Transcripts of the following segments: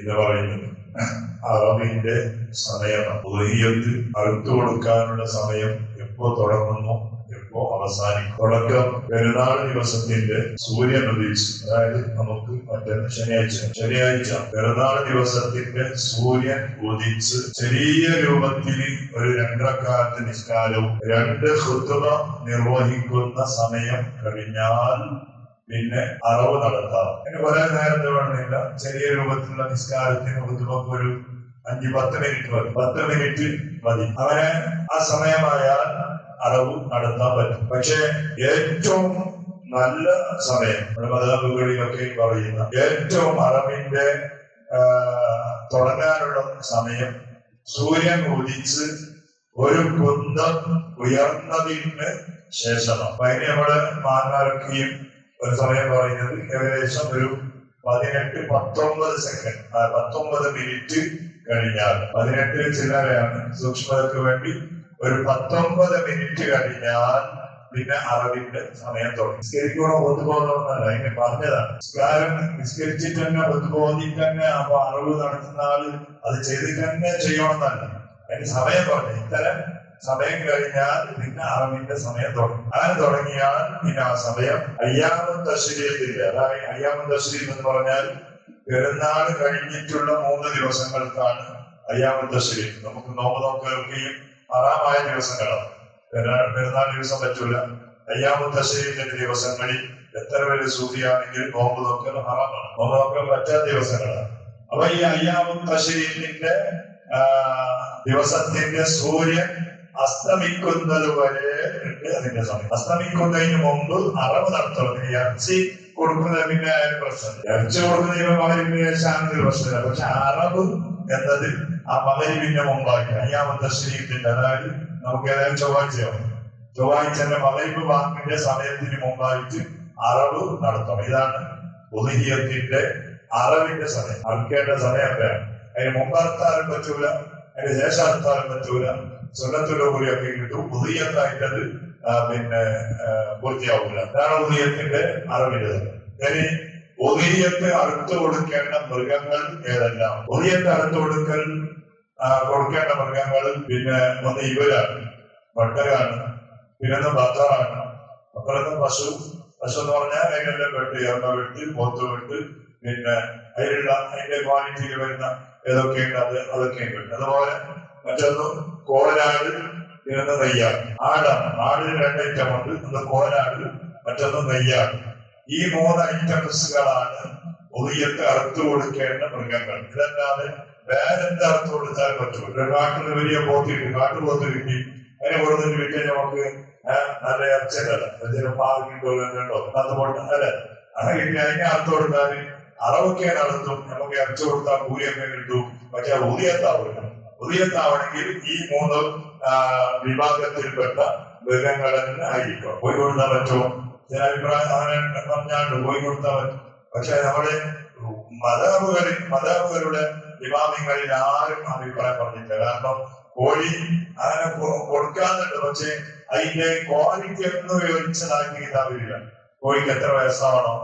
എന്ന് പറയുന്നത് അറബിന്റെ സമയമാണ്. ഉദഹിയത്ത് അറുത്തു കൊടുക്കാനുള്ള സമയം എപ്പോ തുടങ്ങുന്നു, എപ്പോ അവസാനിക്കും. തുടക്കം പെരുന്നാൾ ദിവസത്തിന്റെ സൂര്യൻ ഉദിച്ച്, അതായത് നമുക്ക് മറ്റൊന്ന് ശനിയാഴ്ച പെരുന്നാൾ ദിവസത്തിന്റെ സൂര്യൻ ഉദിച്ച് ചെറിയ രൂപത്തിൽ ഒരു 2 റക്അത്ത് നിസ്കാരവും 2 ഖുതുബ നിർവഹിക്കുന്ന സമയം കഴിഞ്ഞാൽ പിന്നെ അറവ് നടത്താം. പിന്നെ കുറെ നേരം വേണമെന്നില്ല. ചെറിയ രൂപത്തിലുള്ള നിസ്കാരത്തിന് ഖുതുബക്ക് ഒരു 5-10 മിനിറ്റ് മതി, 10 മിനിറ്റ് മതി. അങ്ങനെ ആ സമയമായാൽ അറവ് നടത്താൻ പറ്റും. പക്ഷെ ഏറ്റവും നല്ല സമയം മതകളിലൊക്കെ പറയുന്ന ഏറ്റവും അറവിന്റെ തുടങ്ങാനുള്ള സമയം സൂര്യൻ ഉദിച്ച് ഒരു കുന്തം ഉയർന്നതിന് ശേഷമാണ്. അപ്പൊ അതിന് നമ്മള് മാങ്ങാരക്കുകയും ഒരു സമയം പറയുന്നത് ഏകദേശം ഒരു 18-19 സെക്കൻഡ്, 19 മിനിറ്റ് കഴിഞ്ഞാൽ 18 ചില്ലറയാണ് സൂക്ഷ്മതയ്ക്ക് വേണ്ടി. ഒരു 19 മിനിറ്റ് കഴിഞ്ഞാൽ പിന്നെ അറവിന്റെ സമയം തുടങ്ങി. നിസ്കരിക്കണോ ഒത്തുപോകണമെന്നല്ല, അതിനെ പറഞ്ഞതാണ്. നിസ്കാരം നിസ്കരിച്ചിട്ട് തന്നെ ഒത്തുപോകിട്ട് തന്നെ അപ്പൊ അറവ് നടത്തുന്ന ആള് അത് ചെയ്തിട്ട് തന്നെ ചെയ്യണമെന്നല്ല, അതിന് സമയം പറഞ്ഞു. ഇത്തരം സമയം കഴിഞ്ഞാൽ പിന്നെ അറവിന്റെ സമയം തുടങ്ങും. അങ്ങനെ തുടങ്ങിയാൽ പിന്നെ ആ സമയം അയ്യാമുൽ തശ്രീഖിന്റെ, അതായത് അയ്യാമുൽ തശ്രീഖ് എന്ന് പറഞ്ഞാൽ പെരുന്നാൾ കഴിഞ്ഞിട്ടുള്ള 3 ദിവസങ്ങൾക്കാണ് അയ്യാമുൽ തശ്രീഖ്. നമുക്ക് നോമ്പ് നോക്കുകയും ഹറാമായ ദിവസങ്ങളാണ്. പെരുന്നാൾ ദിവസം പറ്റൂല. അയ്യാമുൽ തശ്രീഖിന്റെ ദിവസങ്ങളിൽ എത്ര വലിയ സൂഫിയാണെങ്കിലും നോമ്പ് നോക്കൽ ഹറാമാണ്, നോമ്പ് നോക്കൽ പറ്റാത്ത ദിവസങ്ങളാണ്. അപ്പൊ ഈ അയ്യാമുൽ തശ്രീഖിന്റെ ദിവസത്തിന്റെ സൂര്യൻ അസ്തമിക്കുന്നത് വരെ അതിന്റെ സമയം. അസ്തമിക്കുന്നതിന് മുമ്പ് അറവ് നടത്തണം. ഇറച്ചി കൊടുക്കുന്നത് പിന്നെ ആയാലും പ്രശ്നം, ഇറച്ചി കൊടുക്കുന്നതിന് മകരിബിന് ശേഷമാണെങ്കിൽ പ്രശ്നമില്ല. പക്ഷെ അറവ് എന്നത് ആ മകരിബിന്റെ മുമ്പാക്കി അയ്യാമുൽ തശ്രീഖിന്റെ, അതായത് നമുക്ക് ഏതായാലും ചൊവ്വാഴ്ചന്റെ മകരിബ് വാക്കിന്റെ സമയത്തിന് മുമ്പായിട്ട് അറവ് നടത്തണം. ഇതാണ് ഉദ്ഹിയ്യത്തിന്റെ അറവിന്റെ സമയം, അറുക്കേണ്ട സമയം എത്രയാണ്. അതിന് മുമ്പ് അറുത്താലും പറ്റൂല, അതിന് ശേഷം അറുത്താലും പറ്റൂല. സുന്നത്തുൽ ഉലുഹിയ്യൊക്കെ കിട്ടും. ഉദ്ഹിയ്യത്തായിട്ടത് പിന്നെ പൂർത്തിയാവില്ല. അതാണ് ഉദ്ഹിയ്യത്തിന്റെ അറവിന്റെ സമയം. ഇനി ഉദ്ഹിയ്യത്ത് അറുത്തു കൊടുക്കേണ്ട മൃഗങ്ങൾ ഏതെല്ലാം? ഉദ്ഹിയ്യത്ത് അറുത്തു കൊടുക്കേണ്ട മൃഗങ്ങൾ പിന്നെ ഒന്ന് ഇവരാണ്, ഒട്ടകമാണ്, പിന്നെ ബക്കറാണ്, അപ്പുറത്ത് പശു എന്ന് പറഞ്ഞാൽ അതിനെല്ലാം വെട്ട്, എണ്ണ വെട്ട്, പോത്ത് വെട്ട്, പിന്നെ അതിന്റെ ക്വാളിറ്റിയിൽ വരുന്ന ഏതൊക്കെയുണ്ട് അതൊക്കെയും കിട്ടും. അതുപോലെ മറ്റൊന്ന് കോലാട്, പിന്നെ നെയ്യാട്. ആടാണ്. ആടിന് 2 ഐറ്റം ഉണ്ട്, ഒന്ന് കോലാട്, മറ്റൊന്ന് നെയ്യാട്. ഈ 3 ഐറ്റംസുകളാണ് ഉദ്ഹിയ്യത്ത് അറുത്തു കൊടുക്കേണ്ട മൃഗങ്ങൾ. ഇതല്ലാതെ വേറെ എന്ത് അറുത്തു കൊടുത്താൽ പറ്റും. കാട്ടിന് വലിയ പോത്തിട്ട് കാട്ടുപോത്ത് കിട്ടി, അതിനെ കൊടുത്തിട്ട് വിറ്റ് നമുക്ക് നല്ല ഇറച്ചല്ല, എന്തെങ്കിലും പാൽ കിട്ടുമല്ലോ, അതുകൊണ്ട് അല്ലെ അങ്ങനെ കിട്ടി അതിനെ അറുത്തു കൊടുത്താൽ അറവൊക്കെ നടത്തും, നമുക്ക് ഇറച്ചു കൊടുത്താൽ കൂലിയൊക്കെ കിട്ടും. പക്ഷെ ഉദ്ഹിയ്യത്താവില്ല. ഉദ്ഹിയ്യത്താവണമെങ്കിൽ ഈ 3 വിഭാഗത്തിൽപ്പെട്ട മൃഗങ്ങൾ തന്നെ ആയിരിക്കും. പോയി കൊടുത്താൽ പറ്റുമോ? ചില അഭിപ്രായം അങ്ങനെ പറഞ്ഞാണ്ട് പോയി കൊടുത്താൽ പറ്റും. പക്ഷെ നമ്മുടെ മദഹബുകളുടെ ഇമാമിങ്ങളിൽ ആരും അഭിപ്രായം പറഞ്ഞിട്ടില്ല. കാരണം കോഴി അങ്ങനെ കൊടുക്കാന്നുണ്ട്, പക്ഷെ അതിന്റെ ക്വാളിറ്റി ഒന്നും വിവരിച്ചതാക്കി കിട്ടാവില്ല. കോഴിക്ക് എത്ര വയസ്സാവണോ,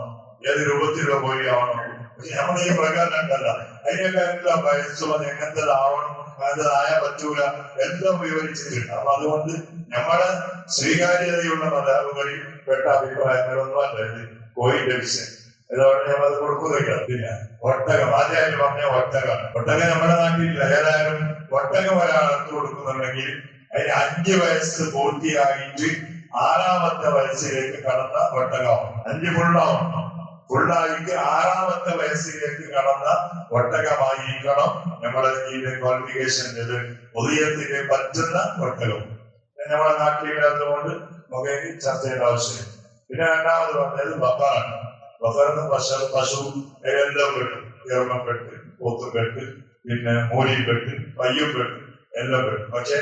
ഏത് രൂപത്തിലുള്ള കോഴിയാവണോ, പക്ഷെ നമ്മൾ ഈ പ്രകാരം ഉണ്ടല്ല, അതിനൊക്കെ എല്ലാം വയസ്സുള്ളത് എങ്ങനത്തേതാവണം, അങ്ങനത്തേതായാൽ പറ്റൂല, എല്ലാം വിവരിച്ചിട്ടുണ്ട്. അപ്പൊ അതുകൊണ്ട് നമ്മളെ സ്വീകാര്യതയുള്ള മദഹബുകളിൽ പെട്ട അഭിപ്രായങ്ങളൊന്നും അല്ല ഇത് കോഴിന്റെ വിഷയം. ഇതോടെ നമ്മളത് കൊടുക്കുന്നില്ല. പിന്നെ ഒട്ടകം, ആദ്യമായിട്ട് പറഞ്ഞ ഒട്ടകം നമ്മുടെ നാട്ടിലില്ല. ഏതായാലും ഒട്ടകം ഒരാൾക്ക് കൊടുക്കുന്നുണ്ടെങ്കിൽ അതിന് 5 വയസ്സ് പൂർത്തിയായിട്ട് 6ാമത്തെ വയസ്സിലേക്ക് കടന്ന ഒട്ടകമാവണം. 5 ഫുള്ളായിട്ട് 6ാമത്തെ വയസ്സിലേക്ക് കടന്ന ഒട്ടകമായിരിക്കണം നമ്മളെ ഇതിന്റെ ക്വാളിഫിക്കേഷൻ. ഇത് ഉദ്ഹിയ്യത്തിന് പറ്റുന്ന ഒട്ടകം നമ്മളെ നാട്ടിലില്ലാത്തതുകൊണ്ട് നമുക്ക് ചർച്ച ചെയ്യേണ്ട ആവശ്യം. പിന്നെ രണ്ടാമത് പറഞ്ഞത് ബക്കറാണ്. ബക്കറിന് പശു എല്ലാം പെട്ട്, ഇറങ്ങം പെട്ട്, പോത്തും പെട്ട്, പിന്നെ മൂരിയും പെട്ട്, പയ്യും പെട്ട്, എല്ലാം പെട്ട്. പക്ഷെ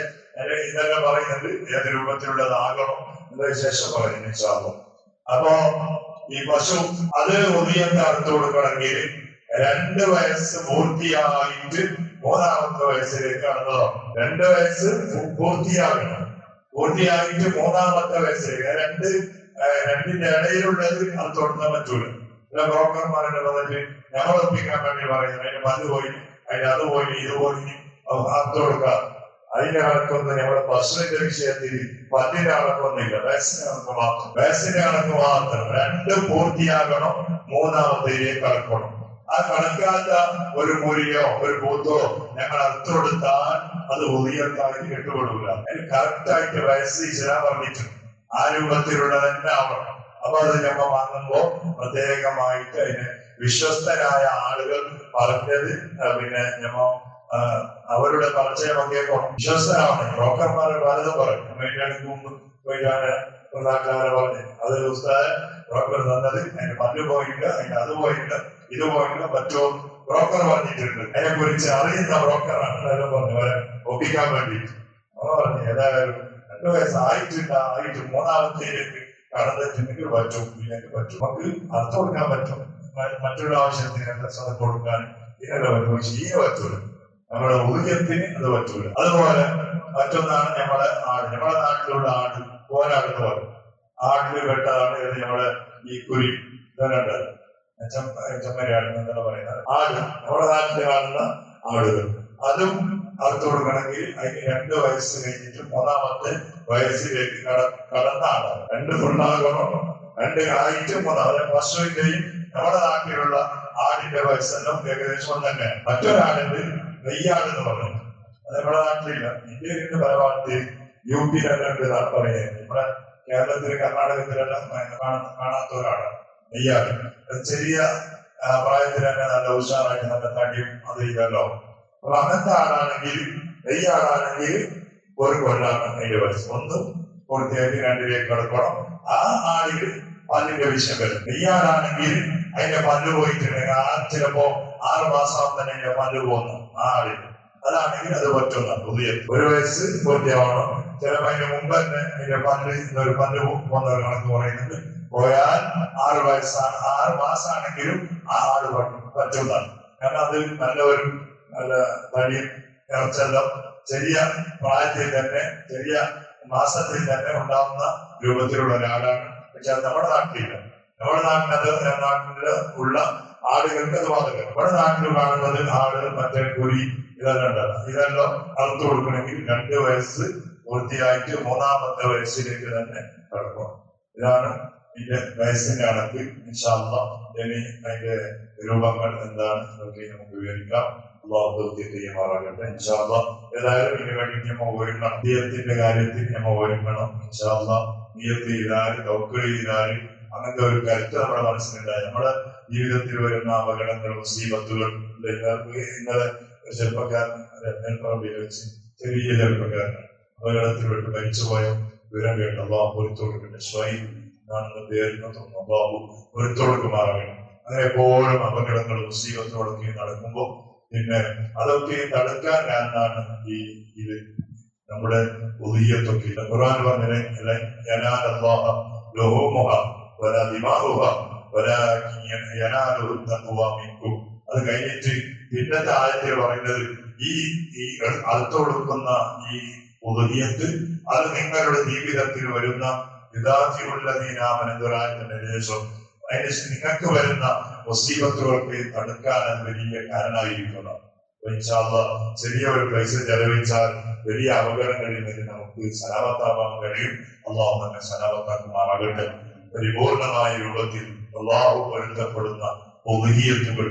ഇതെല്ലാം പറയുന്നത് ഏത് രൂപത്തിലുള്ളതാകണം എന്നതിന് ശേഷം പറയുന്നു. അപ്പോ ഈ പശു അത് ഉദ്ഹിയ്യത്ത് അറുത്തു കൊടുക്കണമെങ്കിൽ 2 വയസ്സ് പൂർത്തിയായിട്ട് 3ാമത്തെ വയസ്സിലേക്ക് കടന്നതോ. 2 വയസ്സ് പൂർത്തിയായിട്ട് 3ാമത്തെ വയസ്സിലേക്ക്, രണ്ടിന്റെ ഇടയിലുള്ളത് അത് തൊടുത്താൻ പറ്റൂല. ചില ബ്രോക്കർമാരുടെ വന്നിട്ട് ഞങ്ങൾ ഒപ്പിക്കാൻ വേണ്ടി പറയുന്നത് അതിന് പല്ല് പോയി, അതിന് അത് പോയി, ഇത് പോയി അർത്ഥ കൊടുക്കുക. അതിന്റെ കണക്കൊന്നും നമ്മുടെ ഭക്ഷണത്തിന്റെ വിഷയത്തിൽ പല്ലിന്റെ കണക്കൊന്നുമില്ല, വാക്സിന്റെ കണക്ക് മാത്രം. വാക്സിന്റെ കണക്ക് മാത്രം രണ്ടും പൂർത്തിയാകണം, മൂന്നാമത്തേലേക്ക് കടക്കണം. ആ കണക്കാത്ത ഒരു മുറിയോ ഒരു പൂത്തോ ഞങ്ങൾ അർത്ഥം കൊടുത്താൽ അത് ഉയർത്തായിട്ട് കെട്ടുകൊടുക്കില്ല. അതിന് കറക്റ്റായിട്ട് വയസ്സ് ഇസ്ലാം പറഞ്ഞിട്ടുണ്ട്, ആ രൂപത്തിലുള്ള തന്നെ ആവണം. അപ്പൊ അത് ഞമ്മ വാങ്ങുമ്പോ പ്രത്യേകമായിട്ട് അതിന് വിശ്വസ്തരായ ആളുകൾ പറഞ്ഞത് പിന്നെ ഞമ്മ അവരുടെ പരിചയമൊക്കെ വിശ്വസ്തരാണ്. ബ്രോക്കർമാർ പലതും പറയും, പറഞ്ഞു അത് ബ്രോക്കർ തന്നത് അതിന് പല്ല് പോയിട്ട് അതിന് അത് പോയിട്ട് ഇത് പോയിട്ട് മറ്റോ ബ്രോക്കർ പറഞ്ഞിട്ടുണ്ട്. അതിനെ കുറിച്ച് അറിയുന്ന ബ്രോക്കറാണ് എല്ലാം പറഞ്ഞു അവരെ ഒപ്പിക്കാൻ വേണ്ടിയിട്ട്. അവ പറഞ്ഞു ഏതായാലും 2 വയസ്സായിട്ടില്ല, ആയിട്ട് മൂന്നാമത്തേക്ക് കടന്നിട്ടുണ്ടെങ്കിൽ പറ്റും, ഇല്ലെങ്കിൽ പറ്റും. നമുക്ക് അർത്ഥം കൊടുക്കാൻ പറ്റും, മറ്റുള്ള ആവശ്യത്തിന് സ്ഥലം കൊടുക്കാൻ ഇതിനല്ല പറ്റും, പക്ഷെ ഈ പറ്റൂല, നമ്മുടെ ഊർജത്തിന് അത് പറ്റൂല. അതുപോലെ മറ്റൊന്നാണ് നമ്മുടെ ആട്. നമ്മുടെ നാട്ടിലുള്ള ആട് പോരാടെന്ന് പറയും. ആടില് പെട്ടതാണ് നമ്മുടെ ഈ കുരി ഇതുണ്ട്, ചെമ്മരിയാടെന്ന് പറയുന്നത് ആട്. നമ്മുടെ നാട്ടിൽ കാണുന്ന ആടുകൾ അതും അർത്ഥം കൊടുക്കണമെങ്കിൽ അതിന് 2 വയസ്സ് കഴിഞ്ഞിട്ട് 3ാമത്തെ വയസ്സിലേക്ക് കടന്ന ആടാണ്. 2 ഫുള്ളാകണം, 2 ആയിട്ട് 3. പശുവിന്റെയും നമ്മുടെ നാട്ടിലുള്ള ആടിന്റെ വയസ്സെല്ലാം ഏകദേശം തന്നെ. മറ്റൊരാടുണ്ട് നെയ്യാടെന്ന് പറഞ്ഞു, അത് നമ്മുടെ നാട്ടിലില്ല. ഇന്ത്യയിൽ പല ഭാഗത്ത് UP-ലെല്ലാം ഉണ്ട് എന്നാണ് പറയുന്നത്. നമ്മുടെ കേരളത്തില് കർണാടകത്തിലെല്ലാം കാണാത്തവരാണ് നെയ്യാട്. ചെറിയ പ്രായത്തിൽ തന്നെ നല്ല ഉഷാറായിട്ട് നല്ല തടിയും അത് ഇതല്ലോ. അപ്പൊ അങ്ങനത്തെ ആടാണെങ്കിൽ നെയ്യാടാണെങ്കിൽ 1 കൊല്ലാണ് അതിന്റെ വയസ്സ്. 1 പൂർത്തിയാക്കി 2ലേക്ക് കടക്കണം. ആ ആടിന് പല്ലിന്റെ വിഷയം വരും. നെയ്യാടാണെങ്കിൽ അതിന്റെ പല്ല് പോയിട്ടുണ്ടെങ്കിൽ ചിലപ്പോ 6 മാസം തന്നെ അതിന്റെ പല്ല് പോകുന്നു ആ ആടിന്. അതാണെങ്കിൽ അത് പറ്റുന്ന പുതിയ 1 വയസ്സ് പൂർത്തിയാവണം. ചിലപ്പോ അതിന് മുമ്പ് തന്നെ അതിന്റെ പല്ല് ഒരു പല്ല് പോകുന്ന ഒരു കണക്ക് പറയുന്നുണ്ട്. പോയാൽ 6 വയസ്സാണ്, 6 മാസമാണെങ്കിലും ആ ആട് പറ്റുന്നതാണ്. കാരണം അത് നല്ല തടിയും ഇറച്ചെല്ലാം ചെറിയ പ്രായത്തിൽ തന്നെ ചെറിയ മാസത്തിൽ തന്നെ ഉണ്ടാവുന്ന രൂപത്തിലുള്ള ഒരാടാണ്. പക്ഷെ അത് നമ്മുടെ നാട്ടിലില്ല. നമ്മുടെ നാട്ടില് ഉള്ള ആടുകൾക്ക് അത് ബാധകം. നമ്മുടെ നാട്ടിൽ കാണുന്നത് ആട്, മറ്റേ കുരി ഇതെല്ലാം ഉണ്ടല്ലോ. ഇതെല്ലാം അറുത്തു കൊടുക്കണമെങ്കിൽ 2 വയസ്സ് പൂർത്തിയായിട്ട് 3ാമത്തെ വയസ്സിലേക്ക് തന്നെ കടക്കണം. ഇതാണ് ഇതിന്റെ വയസ്സിന്റെ കണക്ക്. ഇൻഷാ അല്ലാഹ് ഇനി അതിന്റെ രൂപങ്ങൾ എന്താണ് നമുക്ക് വിവരിക്കാം. അള്ളാഹു ചെയ്യുമാറാകട്ടെ ഇൻഷാ അല്ലാഹ്. ഏതായാലും ഇതിനു വേണ്ടി നമ്മൾ ഒരുങ്ങണം. നിയത്തിന്റെ കാര്യത്തിൽ നമ്മൾ ഒരുങ്ങണം ഇൻഷാ അല്ലാഹ്. നിയത്ത് ചെയ്താൽ, തവക്കുൽ ചെയ്താൽ, അങ്ങനത്തെ ഒരു കരുത്ത് നമ്മുടെ മനസ്സിലുണ്ടായി. നമ്മുടെ ജീവിതത്തിൽ വരുന്ന അപകടങ്ങൾ, മുസീബത്തുകൾ, ഇന്നലെ ചെറുപ്പക്കാരൻ വെച്ച് ചെറിയ ചെറുപ്പക്കാരൻ അപകടത്തിൽപ്പെട്ട് മരിച്ചുപോയ വിവരം കേട്ട് അള്ളാഹു പൊരുത്തു കൊടുക്കട്ടെ. സ്വയം ആണെന്ന് പേരിന് തോന്നുന്നു അള്ളാഹു പൊരുത്തു കൊടുക്കുമാറാകണം. അങ്ങനെ എപ്പോഴും അപകടങ്ങളും മുസീബത്തുകളൊക്കെ നടക്കുമ്പോൾ പിന്നെ അതൊക്കെ തടുക്കാൻ കാരണമാണ് ഇത് നമ്മുടെ ഉദിയത്തൊക്കെ. ഖുർആൻ പറഞ്ഞത് അത് കഴിഞ്ഞിട്ട് പിന്നത്തെ ആയത്തിൽ പറയുന്നത് ഈ അടുത്ത് കൊടുക്കുന്ന ഈ ഉദിയത്ത് അത് നിങ്ങളുടെ ജീവിതത്തിൽ വരുന്ന യുദ്ധാർത്ഥിയുള്ളതിനാമനന്ദരായത്തിന്റെ ശേഷം അതിന് നിങ്ങൾക്ക് വരുന്ന മുസീബത്തുകൾക്ക് തടുക്കാൻ അത് വലിയ കാരണമായിരിക്കണം. ചെറിയ ഒരു പൈസ ചെലവഴിച്ചാൽ വലിയ അപകടങ്ങളിൽ നിന്ന് നമുക്ക് സലാമത്താവാൻ കഴിയും. അള്ളാഹു നമ്മെ സലാമത്താക്കുമാറാകട്ടെ. പരിപൂർണമായ രൂപത്തിൽ അള്ളാഹു പൊരുത്തപ്പെടുന്ന ഉദിയത്തുകൾ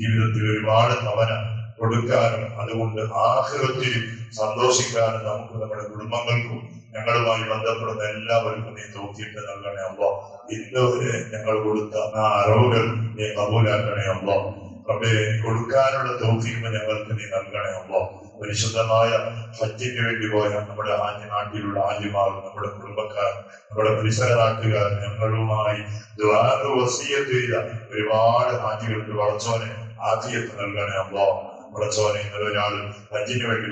ജീവിതത്തിൽ ഒരുപാട് തവണ കൊടുക്കാനും അതുകൊണ്ട് ആഖിറത്തിൽ സന്തോഷിക്കാനും നമുക്ക് നമ്മുടെ കുടുംബങ്ങൾക്കും ഞങ്ങളുമായി ബന്ധപ്പെടുന്ന എല്ലാവർക്കും നീ തൗഫീഖ് നൽകണേ അല്ലാഹ്. ഇന്നുവരെ ഞങ്ങൾ കൊടുത്ത ആ അറിവുകൾ നീ കബൂലാക്കണേ അല്ലാഹ്. റബ്ബേ, കൊടുക്കാനുള്ള തൗഫീഖ് ഞങ്ങൾക്ക് നീ നൽകണേ അല്ലാഹ്. പരിശുദ്ധമായ ഹജ്ജിന് വേണ്ടി പോയ നമ്മുടെ നാട്ടിലുള്ള ഹാജിമാർ, നമ്മുടെ കുടുംബക്കാർ, നമ്മുടെ പരിസര നാട്ടുകാർ, ഞങ്ങളുമായി വസിയ്യത്ത് ചെയ്ത ഒരുപാട് ഹാജികൾക്ക് വളച്ചോനെ ആഫിയത്ത് നൽകണേ അല്ലാഹ്. വളച്ചോനെ, ഇന്നലെ ഒരാൾ ഹജ്ജിന് വേണ്ടി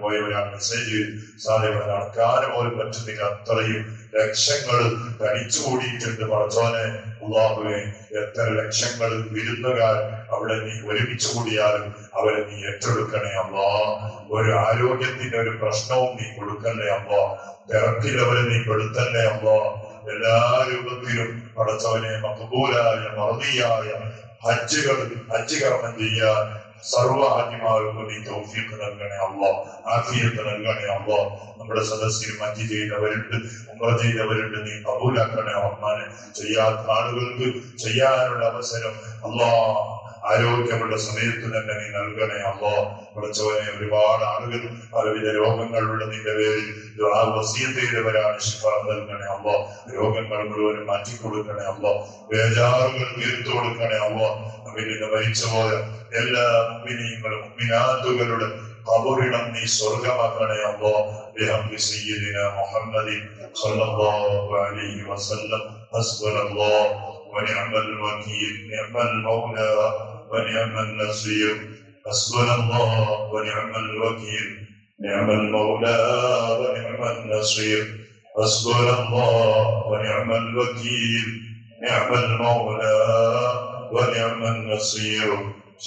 പോയ ഒരാൾ മെസ്സേജ് സാധ്യത നടക്കാൻ പോലും പറ്റുന്നില്ല, അത്രയും ലക്ഷങ്ങൾ തടിച്ചുകൂടിയിട്ടുണ്ട്. വളച്ചോനെ അല്ലാഹുവേ, എത്ര ലക്ഷങ്ങൾ വിരുന്നുകാർ അവിടെ നീ ഒരുമിച്ച് കൂടിയാലും അവരെ നീ ഏറ്റെടുക്കണേ അല്ലാഹ്. ഒരു ആരോഗ്യത്തിന്റെ ഒരു പ്രശ്നവും നീ കൊടുക്കണേ അല്ലാഹ്. തിരക്കിൽ അവരെ നീ പെടുത്തല്ലേ അല്ലാഹ്. എല്ലാ രൂപത്തിലും പടച്ചവനെ മഖബൂലായ മർദിയായ ഹജ്ജ് കർമ്മം ചെയ്യാൻ സർവ്വ ഹാജിമാർക്കും നീ തൗഫീഖ് നൽകണേ അല്ലാഹ്, ആഫിയത്ത് നൽകണേ അല്ലാഹ്. നമ്മുടെ സദസ്സിൽ ഹജ്ജ് ചെയ്തവരുണ്ട്, ഉംറ ചെയ്തവരുണ്ട്, നീ കബൂലാക്കണേ റഹ്മാനെ. ചെയ്യാത്ത ആളുകൾക്ക് ചെയ്യാനുള്ള അവസരം അല്ലാഹ് ആരോഗ്യമുള്ള സമയത്ത് തന്നെ നീ നൽകണേ അല്ലാഹ്. പഠിച്ചവനെ, ഒരുപാട് ആളുകൾ പലവിധ രോഗങ്ങളുള്ള നിന്റെ പേരിൽ വസിയത്ത് ചെയ്തവരാണ്. ശിഫ നൽകണേ അല്ലാഹ്. രോഗങ്ങൾ മുഴുവനും മാറ്റിക്കൊടുക്കണേ അല്ലാഹ്. ബേജാറുകൾ തീർത്തു കൊടുക്കണേ അല്ലാഹ്. നമ്മിൽ നിന്ന് മരിച്ചുപോയ എല്ലാ മുഅ്മിനീങ്ങളും മുഅ്മിനാത്തുകളുടെ ഖബറിടം നീ സ്വർഗമാക്കണേ അല്ലാഹ്. ബിഹഖി സയ്യിദിനാ മുഹമ്മദിൻ സ്വല്ലല്ലാഹു അലൈഹി വസല്ലം. ഹസ്ബുനല്ലാഹ് ونعم الوكيل، نعم المولى ونعم النصير. حسبنا الله ونعم الوكيل، نعم المولى ونعم النصير. حسبنا الله ونعم الوكيل، نعم المولى ونعم النصير.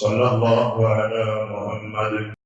صلى الله على محمد.